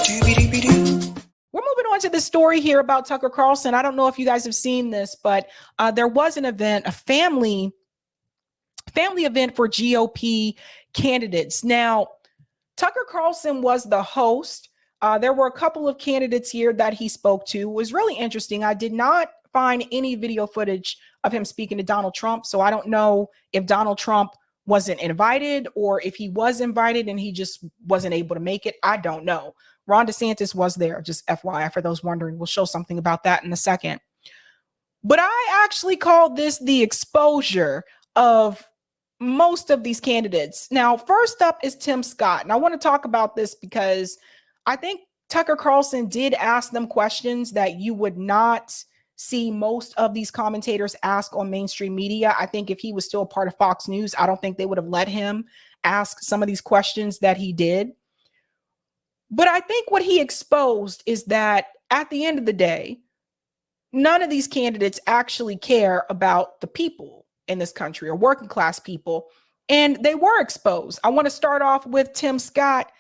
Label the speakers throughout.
Speaker 1: We're moving on to the story here about Tucker Carlson. I don't know if you guys have seen this, but there was an event, a family event for GOP candidates. Now, Tucker Carlson was the host. There were a couple of candidates here that he spoke to. It was really interesting. I did not find any video footage of him speaking to Donald Trump, so I don't know if Donald Trump wasn't invited or if he was invited and he just wasn't able to make it. I don't know. Ron DeSantis was there, just FYI for those wondering. We'll show something about that in a second. But I actually called this the exposure of most of these candidates. Now, first up is Tim Scott. And I want to talk about this because I think Tucker Carlson did ask them questions that you would not see most of these commentators ask on mainstream media. I think if he was still a part of Fox News, I don't think they would have let him ask some of these questions that he did. But I think what he exposed is that at the end of the day, none of these candidates actually care about the people in this country or working class people. And they were exposed. I want to start off with Tim Scott.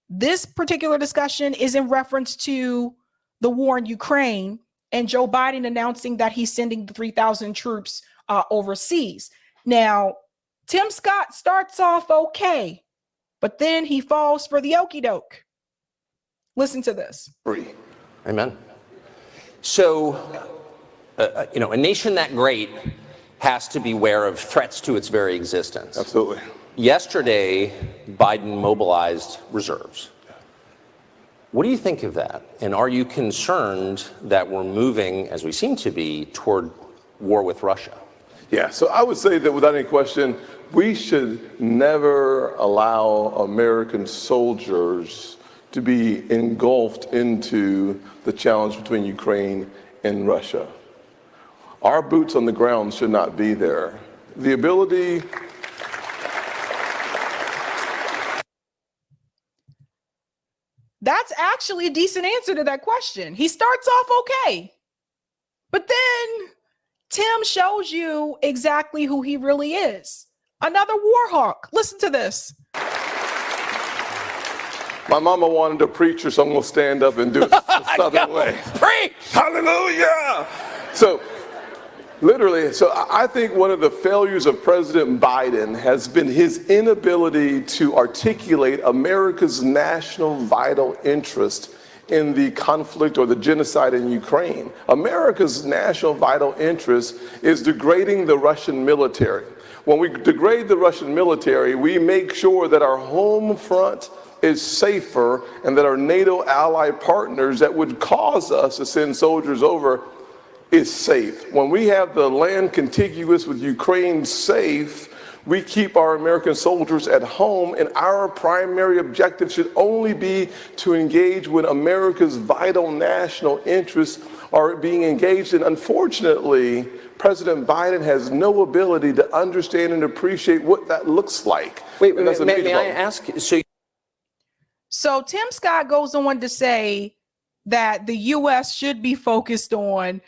Speaker 1: This particular discussion is in reference to the war in Ukraine and Joe Biden announcing that he's sending the 3,000 troops overseas. Now, Tim Scott starts off okay, but then he falls for the okie doke. Listen to this.
Speaker 2: Amen. So, a nation that great has to beware of threats to its very existence.
Speaker 3: Absolutely.
Speaker 2: Yesterday, Biden mobilized reserves. What do you think of that? And are you concerned that we're moving, as we seem to be, toward war with Russia?
Speaker 3: Yeah, so I would say that without any question, we should never allow American soldiers to be engulfed into the challenge between Ukraine and Russia. Our boots on the ground should not be there. The ability...
Speaker 1: That's actually a decent answer to that question. He starts off okay, but then Tim shows you exactly who he really is. Another Warhawk. Listen to this.
Speaker 3: My mama wanted a preacher, so I'm going to stand up and do it the Southern way.
Speaker 2: Preach!
Speaker 3: Hallelujah! So, literally, I think one of the failures of President Biden has been his inability to articulate America's national vital interest in the conflict or the genocide in Ukraine. America's national vital interest is degrading the Russian military. When we degrade the Russian military, we make sure that our home front is safer and that our NATO ally partners that would cause us to send soldiers over is safe. When we have the land contiguous with Ukraine safe, we keep our American soldiers at home, and our primary objective should only be to engage when America's vital national interests are being engaged in. Unfortunately, President Biden has no ability to understand and appreciate what that looks like.
Speaker 2: Wait, may I ask?
Speaker 1: So Tim Scott goes on to say that the U.S. should be focused on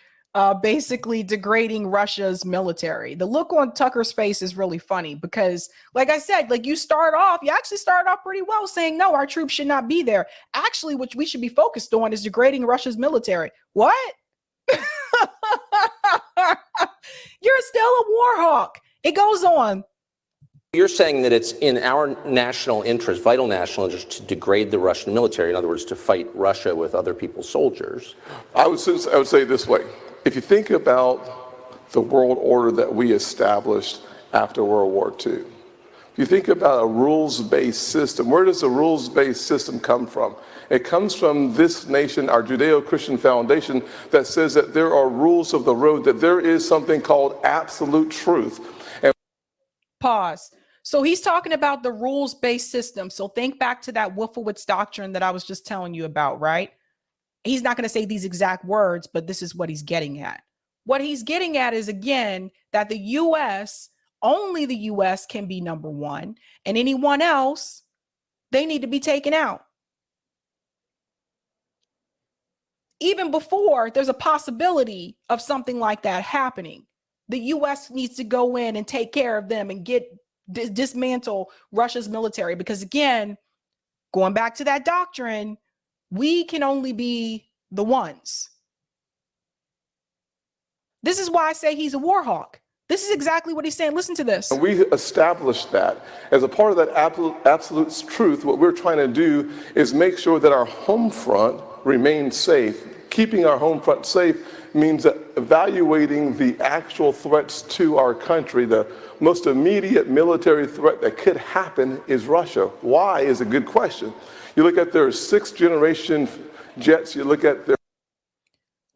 Speaker 1: basically degrading Russia's military. The look on Tucker's face is really funny because, like I said, you actually started off pretty well saying, no, our troops should not be there. Actually, what we should be focused on is degrading Russia's military. What? You're still a Warhawk. It goes on.
Speaker 2: You're saying that it's in our national interest, vital national interest, to degrade the Russian military, in other words, to fight Russia with other people's soldiers.
Speaker 3: I would say it this way. If you think about the world order that we established after World War II, if you think about a rules-based system, where does the rules-based system come from? It comes from this nation, our Judeo-Christian foundation, that says that there are rules of the road, that there is something called absolute truth.
Speaker 1: Pause. So he's talking about the rules-based system. So think back to that Wolfowitz doctrine that I was just telling you about, right? He's not going to say these exact words, but this is what he's getting at. What he's getting at is, again, that the U.S., only the U.S. can be number one, and anyone else, they need to be taken out. Even before there's a possibility of something like that happening, the U.S. needs to go in and take care of them and dismantle Russia's military. Because again, going back to that doctrine, we can only be the ones. This is why I say he's a Warhawk. This is exactly what he's saying. Listen to this.
Speaker 3: And we established that. As a part of that absolute truth, what we're trying to do is make sure that our home front remains safe. Keeping our home front safe means that evaluating the actual threats to our country. The most immediate military threat that could happen is Russia. Why is a good question. You look at their sixth-generation jets, you look at their...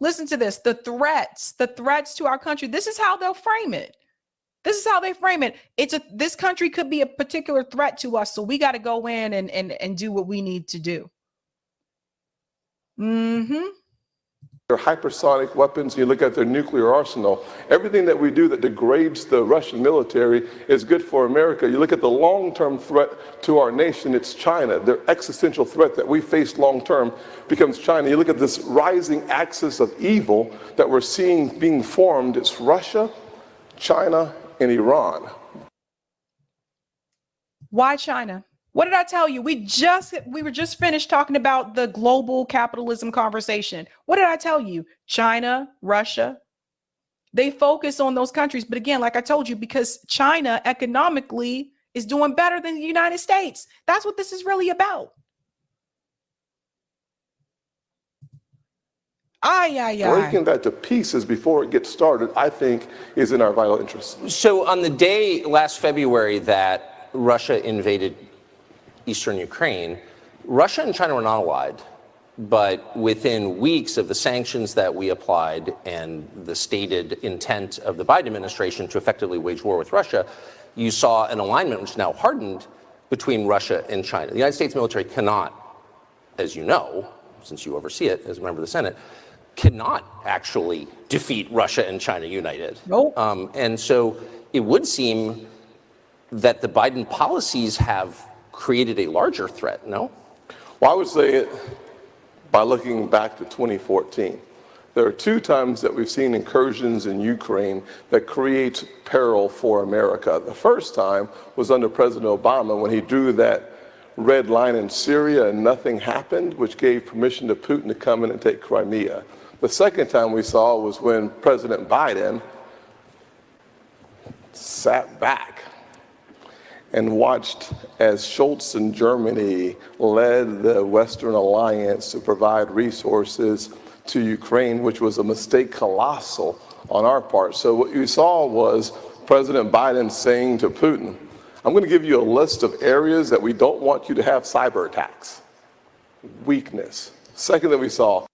Speaker 1: Listen to this, the threats to our country. This is how they'll frame it. This is how they frame it. This country could be a particular threat to us, so we got to go in and do what we need to do.
Speaker 3: Their hypersonic weapons, you look at their nuclear arsenal, everything that we do that degrades the Russian military is good for America. You look at the long-term threat to our nation, it's China. Their existential threat that we face long-term becomes China. You look at this rising axis of evil that we're seeing being formed, it's Russia, China, and Iran.
Speaker 1: Why China? What did I tell you? We were just finished talking about the global capitalism conversation. What did I tell you? China, Russia, they focus on those countries. But again, like I told you, because China economically is doing better than the United States. That's what this is really about.
Speaker 3: Breaking that to pieces before it gets started, I think, is in our vital interest.
Speaker 2: So on the day last February that Russia invaded eastern Ukraine, Russia and China were not allied, but within weeks of the sanctions that we applied and the stated intent of the Biden administration to effectively wage war with Russia, you saw an alignment which now hardened between Russia and China. The United States military cannot, as you know, since you oversee it as a member of the Senate, cannot actually defeat Russia and China united.
Speaker 1: Nope.
Speaker 2: And so it would seem that the Biden policies have created a larger threat, no?
Speaker 3: Well, I would say it by looking back to 2014. There are two times that we've seen incursions in Ukraine that create peril for America. The first time was under President Obama when he drew that red line in Syria and nothing happened, which gave permission to Putin to come in and take Crimea. The second time we saw was when President Biden sat back and watched as Scholz in Germany led the Western alliance to provide resources to Ukraine, which was a mistake colossal on our part. So what you saw was President Biden saying to Putin, I'm going to give you a list of areas that we don't want you to have cyber attacks. Weakness. Second that we saw.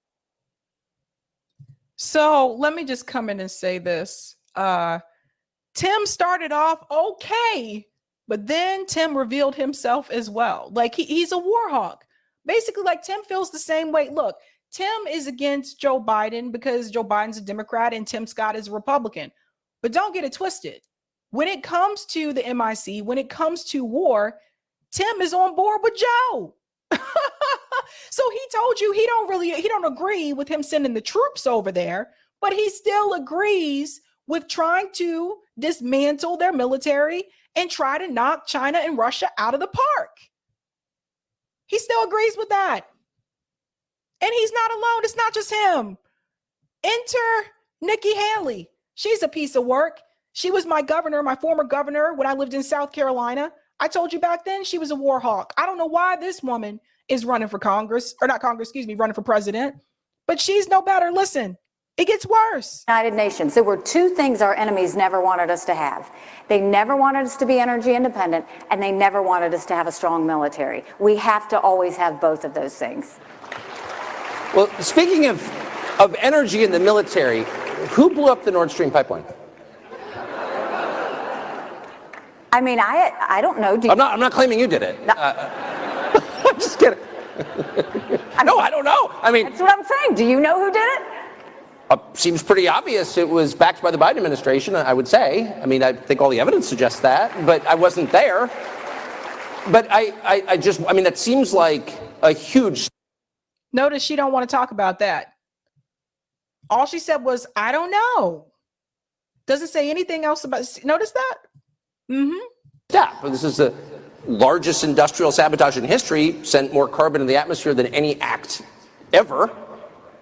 Speaker 1: So let me just come in and say this. Tim started off okay, but then Tim revealed himself as well. Like he's a Warhawk. Basically, like Tim feels the same way. Look, Tim is against Joe Biden because Joe Biden's a Democrat and Tim Scott is a Republican. But don't get it twisted. When it comes to the MIC, when it comes to war, Tim is on board with Joe. So he told you he don't agree with him sending the troops over there, but he still agrees with trying to dismantle their military and try to knock China and Russia out of the park. He still agrees with that. And he's not alone. It's not just him. Enter Nikki Haley. She's a piece of work. She was my governor, my former governor, when I lived in South Carolina. I told you back then she was a Warhawk. I don't know why this woman is running for Congress, or not Congress, excuse me, running for president, but she's no better. Listen, it gets worse.
Speaker 4: United Nations. There were two things our enemies never wanted us to have. They never wanted us to be energy independent, and they never wanted us to have a strong military. We have to always have both of those things.
Speaker 2: Well, speaking of energy in the military, who blew up the Nord Stream pipeline?
Speaker 4: I mean, I don't know.
Speaker 2: I'm not claiming you did it.
Speaker 4: No.
Speaker 2: I'm just kidding. No, I don't know. I mean,
Speaker 4: that's what I'm saying. Do you know who did it?
Speaker 2: Seems pretty obvious. It was backed by the Biden administration, I would say. I mean, I think all the evidence suggests that, but I wasn't there. But I mean, that seems like a huge.
Speaker 1: Notice she don't want to talk about that. All she said was, I don't know. Doesn't say anything else about. Notice that?
Speaker 2: Yeah, but this is largest industrial sabotage in history, sent more carbon in the atmosphere than any act ever.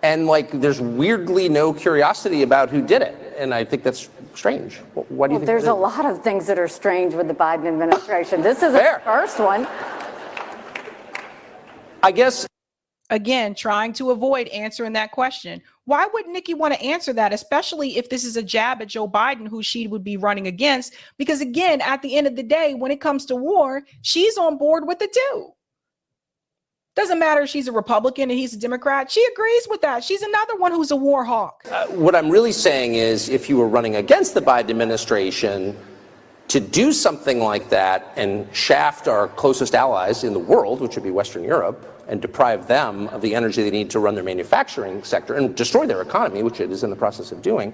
Speaker 2: And like, there's weirdly no curiosity about who did it. And I think that's strange. What do you think?
Speaker 4: There's a lot of things that are strange with the Biden administration. This is the first one.
Speaker 2: I guess.
Speaker 1: Again, trying to avoid answering that question. Why would Nikki want to answer that, especially if this is a jab at Joe Biden, who she would be running against? Because again, at the end of the day, when it comes to war, she's on board with it too. Doesn't matter if she's a Republican and he's a Democrat. She agrees with that. She's another one who's a war hawk.
Speaker 2: What I'm really saying is, if you were running against the Biden administration, to do something like that and shaft our closest allies in the world, which would be Western Europe, and deprive them of the energy they need to run their manufacturing sector and destroy their economy, which it is in the process of doing,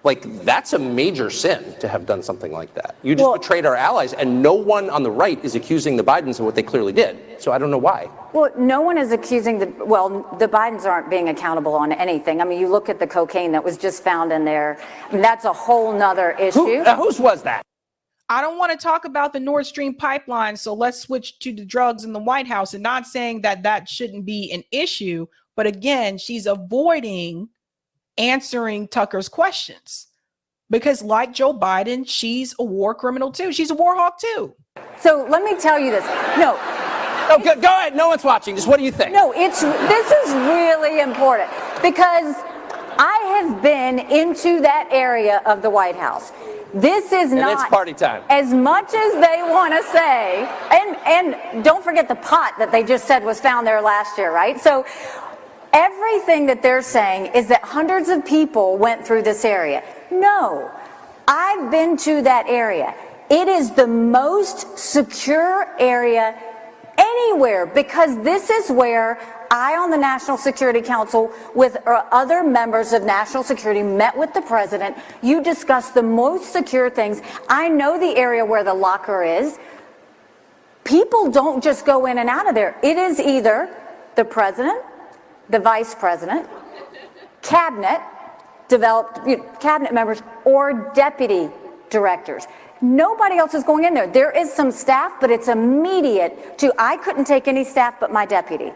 Speaker 2: like, that's a major sin to have done something like that. You just betrayed our allies, and no one on the right is accusing the Bidens of what they clearly did. So I don't know why.
Speaker 4: Well, no one is accusing the Bidens aren't being accountable on anything. I mean, you look at the cocaine that was just found in there. I mean, that's a whole nother issue.
Speaker 2: Whose was that?
Speaker 1: I don't want to talk about the Nord Stream pipeline, so let's switch to the drugs in the White House, and not saying that that shouldn't be an issue. But again, she's avoiding answering Tucker's questions because, like Joe Biden, she's a war criminal too. She's a war hawk too.
Speaker 4: So let me tell you this. No.
Speaker 2: Oh, go ahead. No one's watching. Just what do you think?
Speaker 4: No, this is really important because I have been into that area of the White House. This is not,
Speaker 2: it's party time.
Speaker 4: As much as they want to say, and don't forget the pot that they just said was found there last year, right? So everything that they're saying is that hundreds of people went through this area. No, I've been to that area. It is the most secure area anywhere because this is where I, on the National Security Council, with other members of national security, met with the president. You discussed the most secure things. I know the area where the locker is. People don't just go in and out of there. It is either the president, the vice president, cabinet, cabinet members, or deputy directors. Nobody else is going in there. There is some staff, but it's immediate to, I couldn't take any staff but my deputy.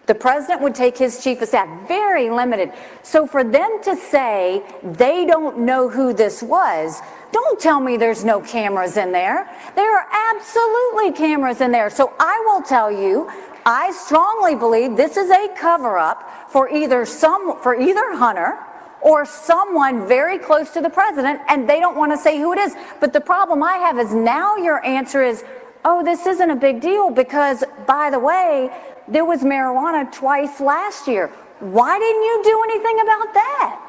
Speaker 4: The president would take his chief of staff, very limited. So for them to say they don't know who this was, don't tell me there's no cameras in there. There are absolutely cameras in there. So I will tell you, I strongly believe this is a cover-up for either Hunter or someone very close to the president, and they don't want to say who it is. But the problem I have is now your answer is, oh, this isn't a big deal because, by the way, there was marijuana twice last year. Why didn't you do anything about that?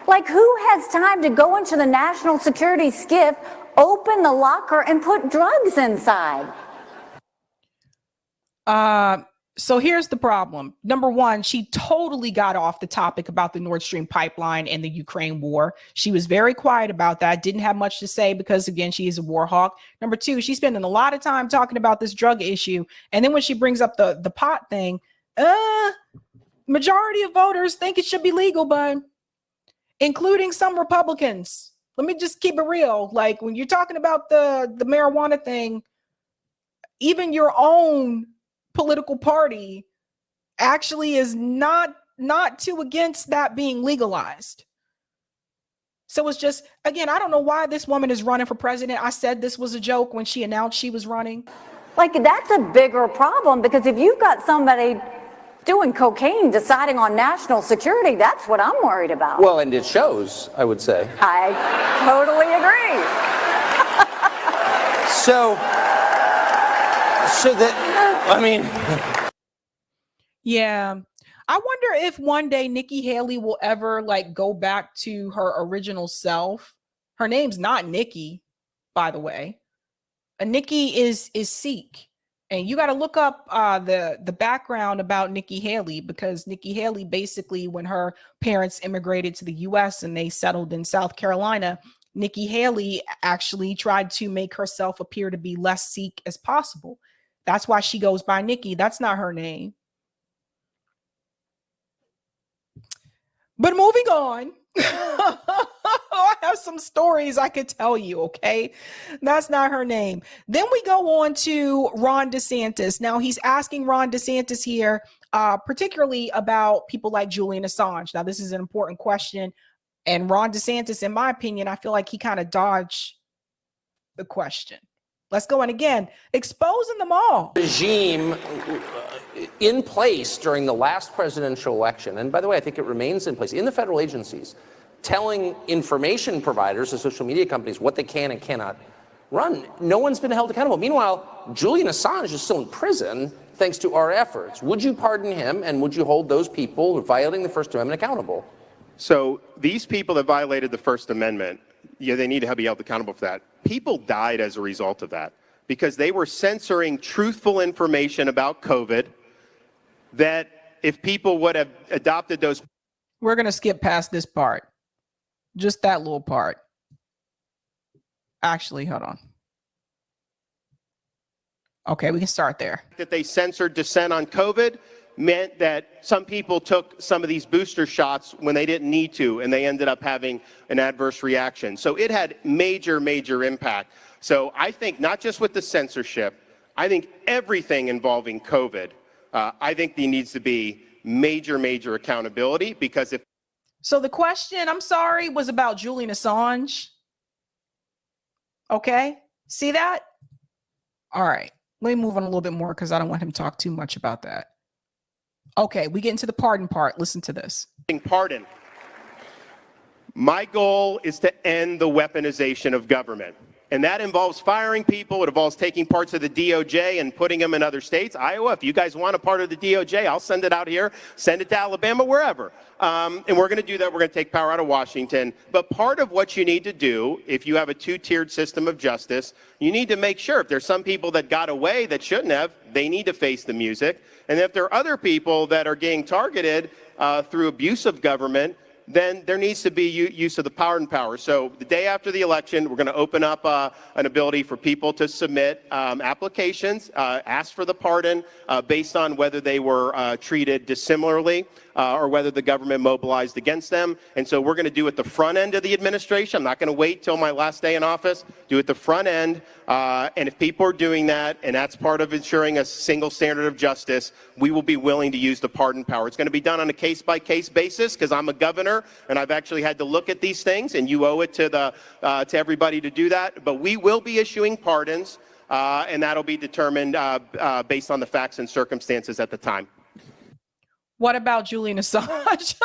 Speaker 4: Like, who has time to go into the national security skiff, open the locker, and put drugs inside?
Speaker 1: So here's the problem. Number one, she totally got off the topic about the Nord Stream pipeline and the Ukraine war. She was very quiet about that, didn't have much to say because, again, she is a war hawk. Number two, she's spending a lot of time talking about this drug issue. And then when she brings up the pot thing, majority of voters think it should be legal, but including some Republicans. Let me just keep it real. Like, when you're talking about the marijuana thing, even your own political party actually is not too against that being legalized. So it's just, again, I don't know why this woman is running for president. I said this was a joke when she announced she was running.
Speaker 4: Like, that's a bigger problem because if you've got somebody doing cocaine deciding on national security, that's what I'm worried about.
Speaker 2: Well, and it shows, I would say.
Speaker 4: I totally agree.
Speaker 1: Yeah. I wonder if one day Nikki Haley will ever go back to her original self. Her name's not Nikki, by the way. Nikki is Sikh. And you got to look up the background about Nikki Haley, because Nikki Haley, basically, when her parents immigrated to the U.S. and they settled in South Carolina, Nikki Haley actually tried to make herself appear to be less Sikh as possible. That's why she goes by Nikki. That's not her name. But moving on, I have some stories I could tell you, okay? That's not her name. Then we go on to Ron DeSantis. Now, he's asking Ron DeSantis here, particularly about people like Julian Assange. Now, this is an important question. And Ron DeSantis, in my opinion, I feel like he kind of dodged the question. Let's go in again, exposing them all.
Speaker 2: Regime in place during the last presidential election, and by the way, I think it remains in place in the federal agencies, telling information providers, the social media companies, what they can and cannot run. No one's been held accountable. Meanwhile, Julian Assange is still in prison thanks to our efforts. Would you pardon him, and would you hold those people who are violating the First Amendment accountable?
Speaker 5: So these people that violated the First Amendment, yeah, they need to be held accountable for that. People died as a result of that because they were censoring truthful information about COVID that if people would have adopted those.
Speaker 1: We're going to skip past this part. Just that little part. Actually, hold on. Okay, we can start there.
Speaker 5: That they censored dissent on COVID meant that some people took some of these booster shots when they didn't need to, and they ended up having an adverse reaction. So it had major, major impact. So I think not just with the censorship, I think everything involving COVID, I think there needs to be major, major accountability because if.
Speaker 1: So the question, I'm sorry, was about Julian Assange. Okay, see that? All right, let me move on a little bit more because I don't want him to talk too much about that. Okay, we get into the pardon part. Listen to this.
Speaker 5: Pardon. My goal is to end the weaponization of government. And that involves firing people. It involves taking parts of the DOJ and putting them in other states. Iowa, if you guys want a part of the DOJ, I'll send it out here, send it to Alabama, wherever. And we're going to do that. We're going to take power out of Washington. But part of what you need to do, if you have a two-tiered system of justice, you need to make sure if there's some people that got away that shouldn't have, they need to face the music. And if there are other people that are getting targeted through abuse of government, then there needs to be use of the pardon power. So the day after the election, we're going to open up an ability for people to submit applications, ask for the pardon based on whether they were treated dissimilarly or whether the government mobilized against them. And so we're going to do it the front end of the administration. I'm not going to wait till my last day in office. Do it the front end. And if people are doing that, and that's part of ensuring a single standard of justice, we will be willing to use the pardon power. It's going to be done on a case-by-case basis because I'm a governor, and I've actually had to look at these things, and you owe it to everybody to do that. But we will be issuing pardons, and that'll be determined based on the facts and circumstances at the time.
Speaker 1: What about Julian Assange?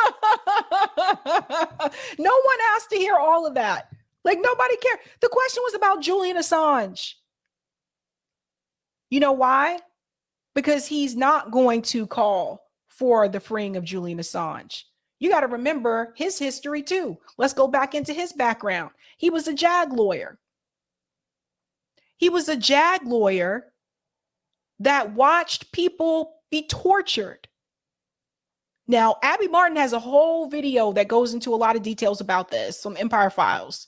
Speaker 1: No one asked to hear all of that. Like, nobody cared. The question was about Julian Assange. You know why? Because he's not going to call for the freeing of Julian Assange. You got to remember his history too. Let's go back into his background. He was a JAG lawyer. He was a JAG lawyer that watched people be tortured. Now, Abby Martin has a whole video that goes into a lot of details about this, some Empire Files.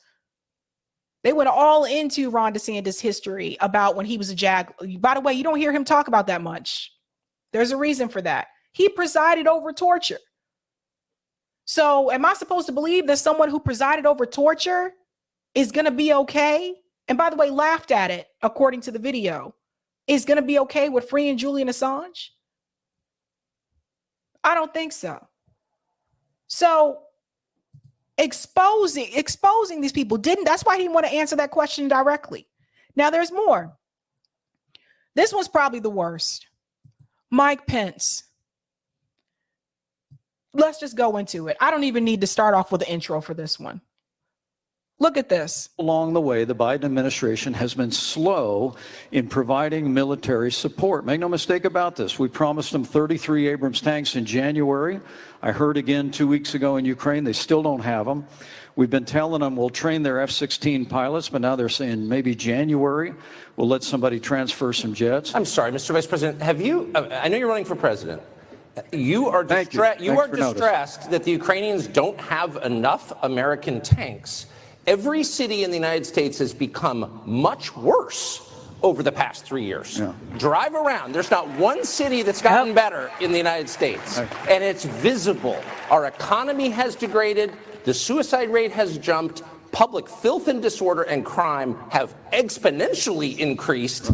Speaker 1: They went all into Ron DeSantis' history about when he was a JAG. By the way, you don't hear him talk about that much. There's a reason for that. He presided over torture. So am I supposed to believe that someone who presided over torture is going to be okay? And by the way, laughed at it, according to the video, is going to be okay with freeing Julian Assange? I don't think so. So exposing these people that's why he didn't want to answer that question directly. Now there's more. This one's probably the worst. Mike Pence. Let's just go into it. I don't even need to start off with an intro for this one. Look at this.
Speaker 6: Along the way, the Biden administration has been slow in providing military support. Make no mistake about this. We promised them 33 Abrams tanks in January. I heard again 2 weeks ago in Ukraine, they still don't have them. We've been telling them we'll train their F-16 pilots, but now they're saying maybe January we'll let somebody transfer some jets.
Speaker 2: I'm sorry, Mr. Vice President, have you, I know you're running for president. You are distressed that the Ukrainians don't have enough American tanks. Every city in the United States has become much worse over the past 3 years. Yeah. Drive around. There's not one city that's gotten better in the United States. Okay. And it's visible. Our economy has degraded. The suicide rate has jumped. public filth and disorder and crime have exponentially increased,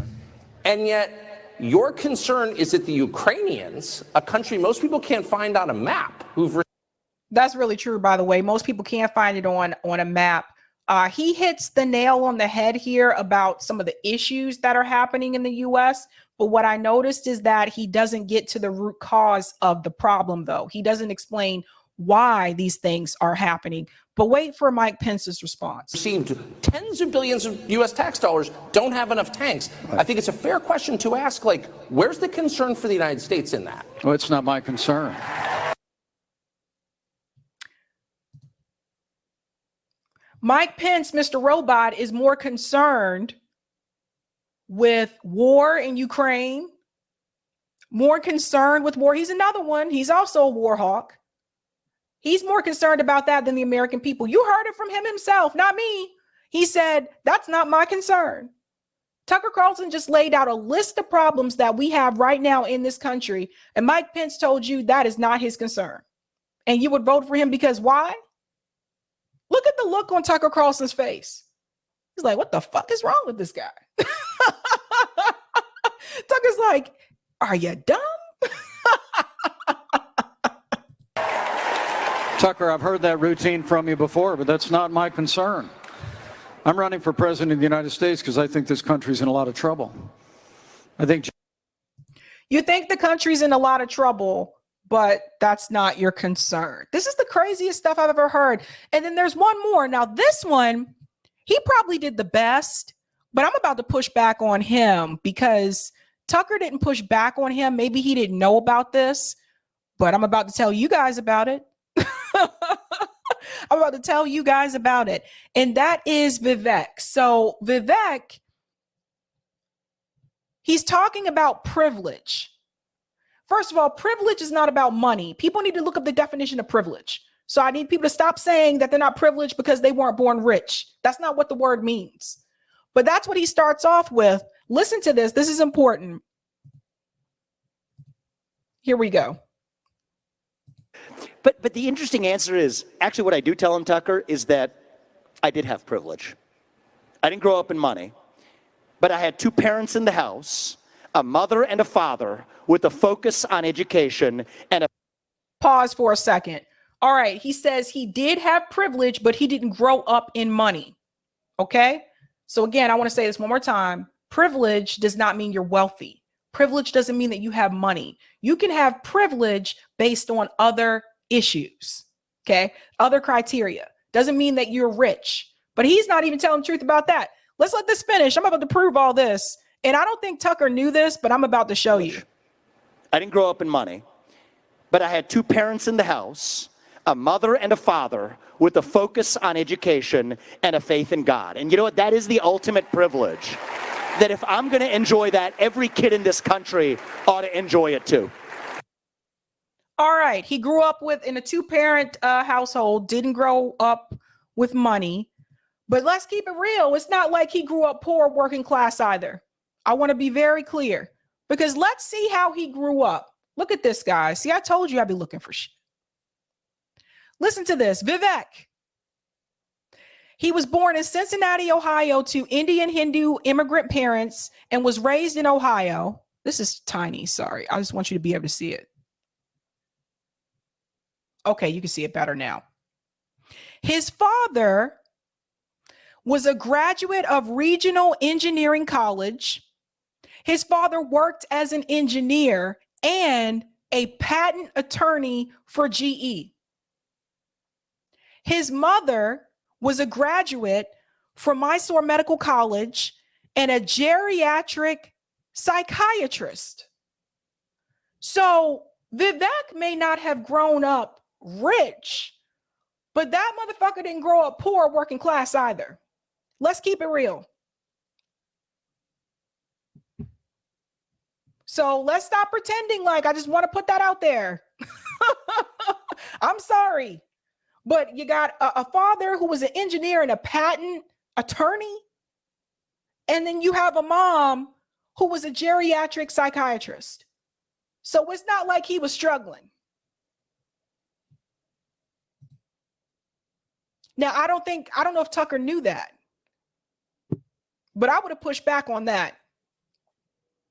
Speaker 2: and yet your concern is that the Ukrainians, a country most people can't find on a map,
Speaker 1: That's really true, by the way. Most people can't find it on a map. He hits the nail on the head here about some of the issues that are happening in the U.S. But what I noticed is that he doesn't get to the root cause of the problem, though. He doesn't explain why these things are happening. But wait for Mike Pence's response.
Speaker 2: Received tens of billions of U.S. tax dollars, don't have enough tanks. Right. I think it's a fair question to ask, like, where's the concern for the United States in that?
Speaker 6: Well, it's not my concern.
Speaker 1: Mike Pence, Mr. Robot, is more concerned with war in Ukraine, more concerned with war. He's another one. He's also a Warhawk. He's more concerned about that than the American people. You heard it from him himself, not me. He said, that's not my concern. Tucker Carlson just laid out a list of problems that we have right now in this country. And Mike Pence told you that is not his concern. And you would vote for him because why? Look at the look on Tucker Carlson's face. He's like, what the fuck is wrong with this guy? Tucker's like, are you dumb?
Speaker 6: Tucker, I've heard that routine from you before, but that's not my concern. I'm running for president of the United States because I think this country's in a lot of trouble.
Speaker 1: You think the country's in a lot of trouble, but that's not your concern. This is the craziest stuff I've ever heard. And then there's one more. Now, this one, he probably did the best, but I'm about to push back on him because Tucker didn't push back on him. Maybe he didn't know about this, but I'm about to tell you guys about it. I'm about to tell you guys about it. And that is Vivek. So Vivek, he's talking about privilege. First of all, privilege is not about money. People need to look up the definition of privilege. So I need people to stop saying that they're not privileged because they weren't born rich. That's not what the word means. But that's what he starts off with. Listen to this. This is important. Here we go.
Speaker 7: But the interesting answer is, actually what I do tell him, Tucker, is that I did have privilege. I didn't grow up in money, but I had two parents in the house, a mother and a father, with a focus on education and a...
Speaker 1: Pause for a second. All right, he says he did have privilege, but he didn't grow up in money. Okay? So again, I want to say this one more time. Privilege does not mean you're wealthy. Privilege doesn't mean that you have money. You can have privilege based on other issues, okay? Other criteria. Doesn't mean that you're rich. But he's not even telling the truth about that. Let's let this finish. I'm about to prove all this. And I don't think Tucker knew this, but I'm about to show you.
Speaker 7: I didn't grow up in money, but I had two parents in the house, a mother and a father, with a focus on education and a faith in God. And you know what? That is the ultimate privilege. That if I'm going to enjoy that, every kid in this country ought to enjoy it too.
Speaker 1: All right. He grew up in a two-parent household, didn't grow up with money. But let's keep it real. It's not like he grew up poor, working class either. I want to be very clear because let's see how he grew up. Look at this, guy. See, I told you I'd be looking for shit. Listen to this. Vivek. He was born in Cincinnati, Ohio, to Indian Hindu immigrant parents and was raised in Ohio. This is tiny. Sorry. I just want you to be able to see it. Okay, you can see it better now. His father was a graduate of Regional Engineering College. His father worked as an engineer and a patent attorney for GE. His mother was a graduate from Mysore Medical College and a geriatric psychiatrist. So Vivek may not have grown up rich, but that motherfucker didn't grow up poor, working class either. Let's keep it real. So let's stop pretending like I just want to put that out there. I'm sorry. But you got a father who was an engineer and a patent attorney. And then you have a mom who was a geriatric psychiatrist. So it's not like he was struggling. Now, I don't know if Tucker knew that, but I would have pushed back on that.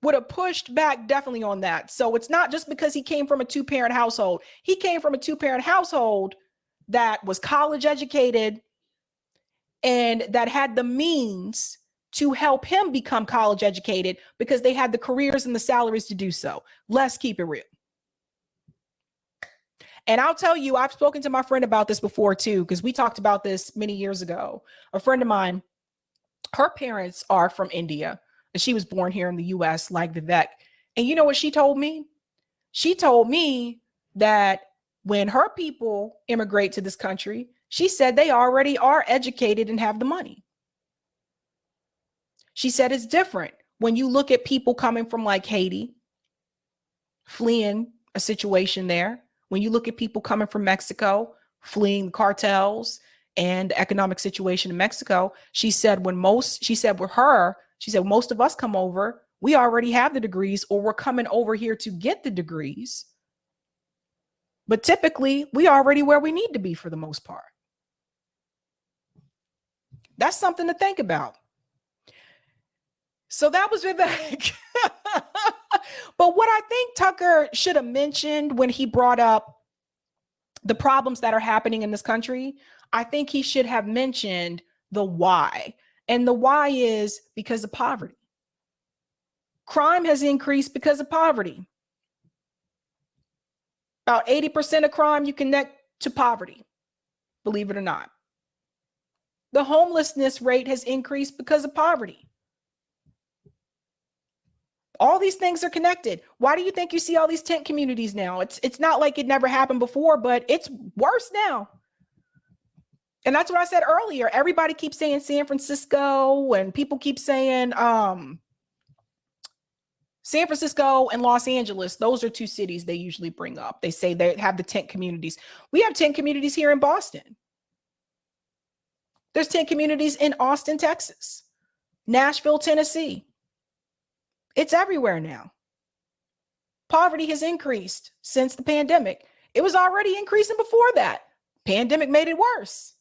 Speaker 1: Would have pushed back definitely on that. So it's not just because he came from a two-parent household. He came from a two-parent household that was college educated and that had the means to help him become college educated because they had the careers and the salaries to do so. Let's keep it real. And I'll tell you, I've spoken to my friend about this before too, because we talked about this many years ago. A friend of mine, her parents are from India, and she was born here in the US like Vivek. And you know what she told me? She told me that when her people immigrate to this country, she said they already are educated and have the money. She said it's different when you look at people coming from like Haiti, fleeing a situation there. When you look at people coming from Mexico, fleeing the cartels and the economic situation in Mexico, she said most of us come over, we already have the degrees or we're coming over here to get the degrees. But typically, we already where we need to be for the most part. That's something to think about. So that was Vivek. But what I think Tucker should have mentioned when he brought up the problems that are happening in this country, I think he should have mentioned the why. And the why is because of poverty. Crime has increased because of poverty. About 80% of crime you connect to poverty, believe it or not. The homelessness rate has increased because of poverty. All these things are connected. Why do you think you see all these tent communities now? It's not like it never happened before, but it's worse now. And that's what I said earlier. Everybody keeps saying San Francisco, and people keep saying San Francisco and Los Angeles. Those are two cities they usually bring up. They say they have the tent communities. We have tent communities here in Boston. There's tent communities in Austin, Texas, Nashville, Tennessee. It's everywhere now. Poverty has increased since the pandemic. It was already increasing before that. Pandemic made it worse.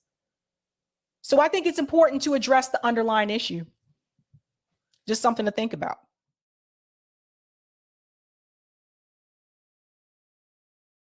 Speaker 1: So I think it's important to address the underlying issue. Just something to think about.